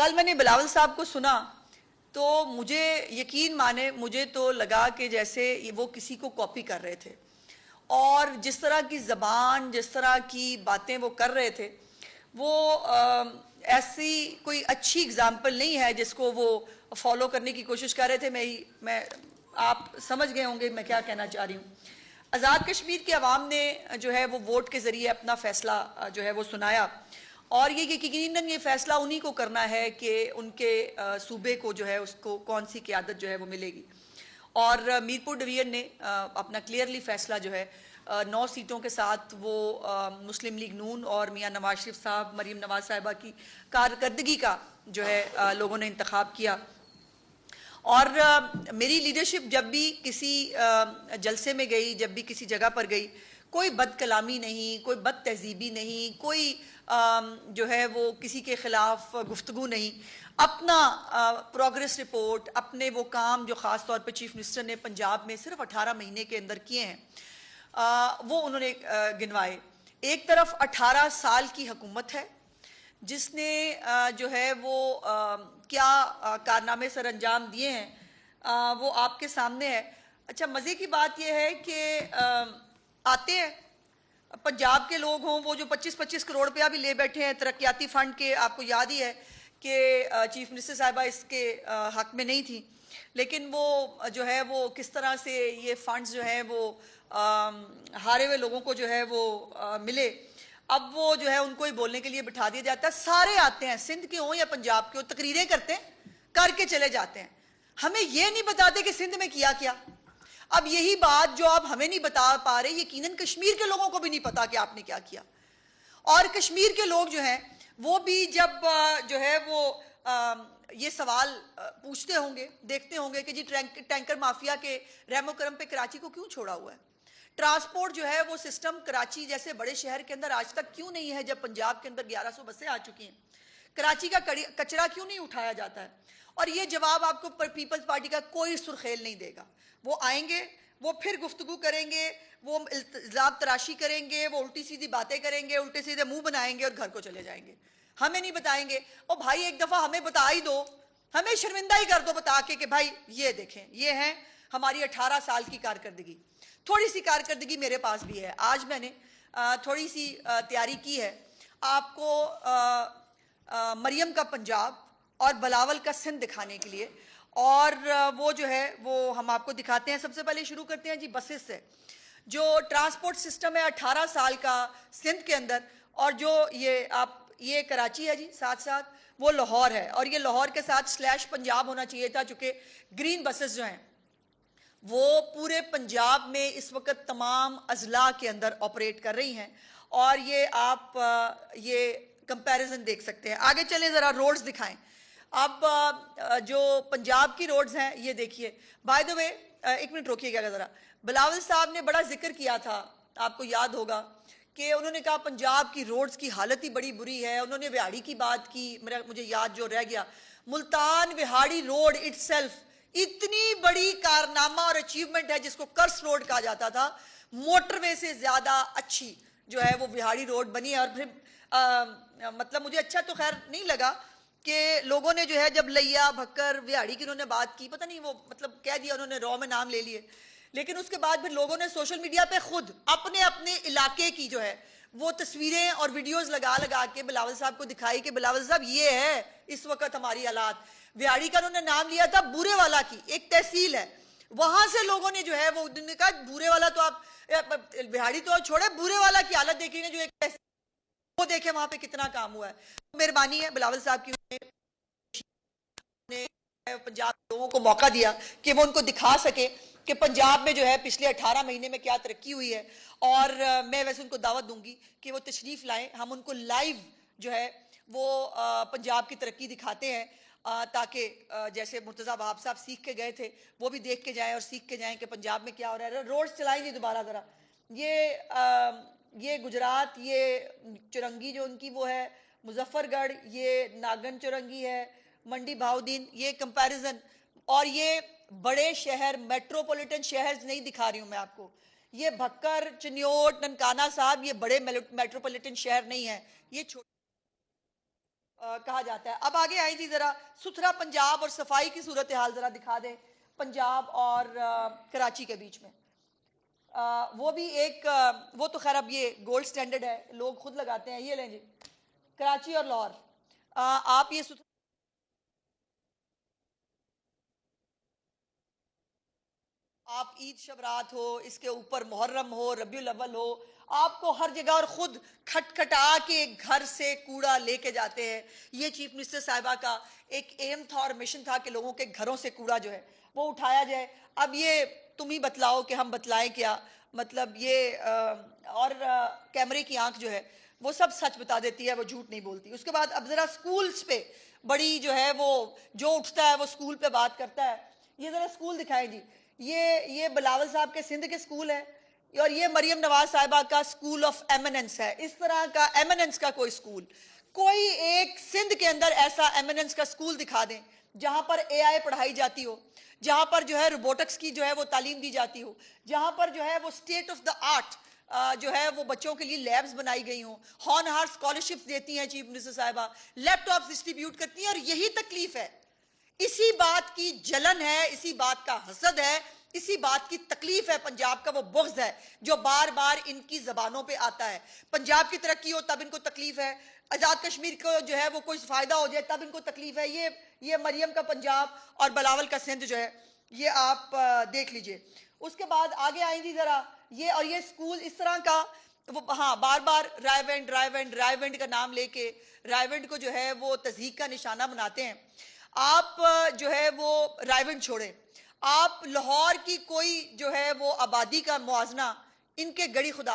کل میں نے بلاول صاحب کو سنا تو مجھے یقین مانے مجھے تو لگا کہ جیسے وہ کسی کو کاپی کر رہے تھے، اور جس طرح کی زبان، جس طرح کی باتیں وہ کر رہے تھے، وہ ایسی کوئی اچھی اگزامپل نہیں ہے جس کو وہ فالو کرنے کی کوشش کر رہے تھے۔ میں آپ سمجھ گئے ہوں گے میں کیا کہنا چاہ رہی ہوں۔ آزاد کشمیر کے عوام نے جو ہے وہ ووٹ کے ذریعے اپنا فیصلہ جو ہے وہ سنایا، اور یہ یقیناً یہ فیصلہ انہی کو کرنا ہے کہ ان کے صوبے کو جو ہے اس کو کون سی قیادت جو ہے وہ ملے گی۔ اور میرپور ڈویژن نے اپنا کلیئرلی فیصلہ جو ہے 9 سیٹوں کے ساتھ وہ مسلم لیگ نون اور میاں نواز شریف صاحب، مریم نواز صاحبہ کی کارکردگی کا جو ہے لوگوں نے انتخاب کیا۔ اور میری لیڈرشپ جب بھی کسی جلسے میں گئی، جب بھی کسی جگہ پر گئی، کوئی بد کلامی نہیں، کوئی بد تہذیبی نہیں، کوئی جو ہے وہ کسی کے خلاف گفتگو نہیں، اپنا پروگریس رپورٹ، اپنے وہ کام جو خاص طور پہ چیف منسٹر نے پنجاب میں صرف 18 مہینے کے اندر کیے ہیں وہ انہوں نے گنوائے۔ ایک طرف 18 سال کی حکومت ہے جس نے جو ہے وہ کیا کارنامے سر انجام دیے ہیں وہ آپ کے سامنے ہے۔ اچھا، مزے کی بات یہ ہے کہ آتے ہیں پنجاب کے لوگ ہوں، وہ جو 25-25 کروڑ روپیہ بھی لے بیٹھے ہیں ترقیاتی فنڈ کے، آپ کو یاد ہی ہے کہ چیف منسٹر صاحبہ اس کے حق میں نہیں تھی، لیکن وہ جو ہے وہ کس طرح سے یہ فنڈز جو ہیں وہ ہارے ہوئے لوگوں کو جو ہے وہ ملے۔ اب وہ جو ہے ان کو ہی بولنے کے لیے بٹھا دیا جاتا ہے۔ سارے آتے ہیں، سندھ کے ہوں یا پنجاب کے ہوں، تقریریں کرتے ہیں، کر کے چلے جاتے ہیں، ہمیں یہ نہیں بتاتے کہ سندھ میں کیا کیا۔ اب یہی بات جو آپ ہمیں نہیں بتا پا رہے، یقیناً کشمیر کے لوگوں کو بھی نہیں پتا کہ آپ نے کیا کیا۔ اور کشمیر کے لوگ جو ہیں وہ بھی جب جو ہے وہ یہ سوال پوچھتے ہوں گے، دیکھتے ہوں گے کہ جی ٹینکر مافیا کے رحم و کرم پہ کراچی کو کیوں چھوڑا ہوا ہے؟ ٹرانسپورٹ جو ہے وہ سسٹم کراچی جیسے بڑے شہر کے اندر آج تک کیوں نہیں ہے، جب پنجاب کے اندر 1100 بسیں آ چکی ہیں؟ کراچی کا کچرا کیوں نہیں اٹھایا جاتا ہے؟ اور یہ جواب آپ کو پیپلز پارٹی کا کوئی سرخیل نہیں دے گا۔ وہ آئیں گے، وہ پھر گفتگو کریں گے، وہ الزام تراشی کریں گے، وہ الٹی سیدھی باتیں کریں گے، الٹے سیدھے منہ بنائیں گے اور گھر کو چلے جائیں گے، ہمیں نہیں بتائیں گے۔ او بھائی ایک دفعہ ہمیں بتا ہی دو، ہمیں شرمندہ ہی کر دو بتا کے کہ بھائی یہ دیکھیں، یہ ہے ہماری 18 سال کی کارکردگی۔ تھوڑی سی کارکردگی میرے پاس بھی ہے، آج میں نے تھوڑی سی تیاری کی ہے آپ کو مریم کا پنجاب اور بلاول کا سندھ دکھانے کے لیے، اور وہ جو ہے وہ ہم آپ کو دکھاتے ہیں۔ سب سے پہلے شروع کرتے ہیں جی بسز سے۔ جو ٹرانسپورٹ سسٹم ہے 18 سال کا سندھ کے اندر، اور جو یہ کراچی ہے جی، ساتھ ساتھ وہ لاہور ہے، اور یہ لاہور کے ساتھ سلیش پنجاب ہونا چاہیے تھا، چونکہ گرین بسز جو ہیں وہ پورے پنجاب میں اس وقت تمام اضلاع کے اندر آپریٹ کر رہی ہیں، اور یہ آپ یہ کمپیریزن دیکھ سکتے ہیں۔ آگے چلیں ذرا روڈز دکھائیں۔ اب جو پنجاب کی روڈز ہیں یہ دیکھیے۔ بائی دا وے ایک منٹ روکیے گا ذرا، بلاول صاحب نے بڑا ذکر کیا تھا، آپ کو یاد ہوگا کہ انہوں نے کہا پنجاب کی روڈز کی حالت ہی بڑی بری ہے۔ انہوں نے وہاڑی کی بات کی، مجھے یاد جو رہ گیا، Multan Vehari road it self اتنی بڑی کارنامہ اور اچیومنٹ ہے جس کو کرس روڈ کہا جاتا تھا، موٹر وے سے زیادہ اچھی جو ہے وہ وہاڑی روڈ بنی ہے۔ اور پھر مطلب مجھے اچھا تو خیر نہیں لگا کہ لوگوں نے جو ہے جب لیا بھکر وہاڑی کی انہوں نے بات کی، پتہ نہیں وہ مطلب کہہ دیا انہوں نے، رو میں نام لے لیے، لیکن اس کے بعد پھر لوگوں نے سوشل میڈیا پہ خود اپنے اپنے علاقے کی جو ہے وہ تصویریں اور ویڈیوز لگا لگا کے بلاول صاحب کو دکھائی کہ بلاول صاحب یہ ہے اس وقت ہماری حالات۔ وہاڑی کا انہوں نے نام لیا تھا بورے والا کی، ایک تحصیل ہے، وہاں سے لوگوں نے جو ہے وہ انہوں نے کہا بورے والا تو آپ وہاڑی تو چھوڑے، بورے والا کی حالت دیکھیں گے جو ایک تحصیل، وہ دیکھیں وہاں پہ کتنا کام ہوا ہے۔ مہربانی ہے بلاول صاحب کی، پنجاب کے لوگوں کو موقع دیا کہ وہ ان کو دکھا سکے کہ پنجاب میں جو ہے پچھلے 18 مہینے میں کیا ترقی ہوئی ہے۔ اور میں ویسے ان کو دعوت دوں گی کہ وہ تشریف لائیں، ہم ان کو لائیو جو ہے وہ پنجاب کی ترقی دکھاتے ہیں، تاکہ جیسے مرتضی وہاب صاحب سیکھ کے گئے تھے وہ بھی دیکھ کے جائیں اور سیکھ کے جائیں کہ پنجاب میں کیا ہو رہا ہے۔ روڈز چلائیں جی دوبارہ ذرا۔ یہ گجرات، یہ چورنگی جو ان کی وہ ہے مظفر گڑھ، یہ ناگن چورنگی ہے، منڈی بہاؤدین، یہ کمپیریزن، اور یہ بڑے شہر میٹروپولیٹن شہرز نہیں دکھا رہی ہوں میں آپ کو، یہ بھکر، چنیوٹ، ننکانہ صاحب یہ بڑے میٹروپولیٹن شہر نہیں ہیں، یہ چھوٹے کہا جاتا ہے. اب آگے آئیں جی ذرا ستھرا پنجاب اور صفائی کی صورتحال ذرا دکھا دیں پنجاب اور کراچی کے بیچ میں. وہ بھی ایک وہ تو خیر اب یہ گولڈ سٹینڈرڈ ہے, لوگ خود لگاتے ہیں. یہ لیں جی کراچی اور لاہور. آپ یہ آپ عید شب رات ہو, اس کے اوپر محرم ہو, ربیع الاول ہو, آپ کو ہر جگہ اور خود کھٹکھٹا کے گھر سے کوڑا لے کے جاتے ہیں. یہ چیف منسٹر صاحبہ کا ایک ایم تھا اور مشن تھا کہ لوگوں کے گھروں سے کوڑا جو ہے وہ اٹھایا جائے. اب یہ تم ہی بتلاؤ کہ ہم بتلائیں کیا, مطلب یہ اور کیمرے کی آنکھ جو ہے وہ سب سچ بتا دیتی ہے, وہ جھوٹ نہیں بولتی. اس کے بعد اب ذرا سکولز پہ بڑی جو ہے وہ جو اٹھتا ہے وہ سکول پہ بات کرتا ہے. یہ ذرا سکول دکھائیں جی. یہ بلاول صاحب کے سندھ کے سکول ہے اور یہ مریم نواز صاحبہ کا سکول آف ایمننس ہے. اس طرح کا ایمننس کا کوئی سکول, کوئی ایک سندھ کے اندر ایسا ایمننس کا سکول دکھا دیں جہاں پر اے آئی پڑھائی جاتی ہو, جہاں پر جو ہے روبوٹکس کی جو ہے وہ تعلیم دی جاتی ہو, جہاں پر جو ہے وہ اسٹیٹ آف دا آرٹ جو ہے وہ بچوں کے لیے لیبز بنائی گئی ہوں, ہونہار اسکالرشپس دیتی ہیں چیف منسٹر صاحبہ, لیپ ٹاپس ڈسٹریبیوٹ کرتی ہیں. اور یہی تکلیف ہے, اسی بات کی جلن ہے, اسی بات کا حسد ہے, اسی بات کی تکلیف ہے پنجاب کا, وہ بغض ہے جو بار بار ان کی زبانوں پہ آتا ہے. پنجاب کی ترقی ہو تب ان کو تکلیف ہے, آزاد کشمیر کو جو ہے وہ کوئی فائدہ ہو جائے تب ان کو تکلیف ہے. یہ مریم کا پنجاب اور بلاول کا سندھ جو ہے یہ آپ دیکھ لیجئے. اس کے بعد آگے آئیں جی ذرا. اور یہ سکول اس طرح کا وہ ہاں بار بار رائے ونڈ کا نام لے کے رائے ونڈ کو جو ہے وہ تضحیک کا نشانہ بناتے ہیں. آپ جو ہے وہ رائے ونڈ چھوڑیں, آپ لاہور کی کوئی جو ہے وہ آبادی کا موازنہ ان کے گڑی خدا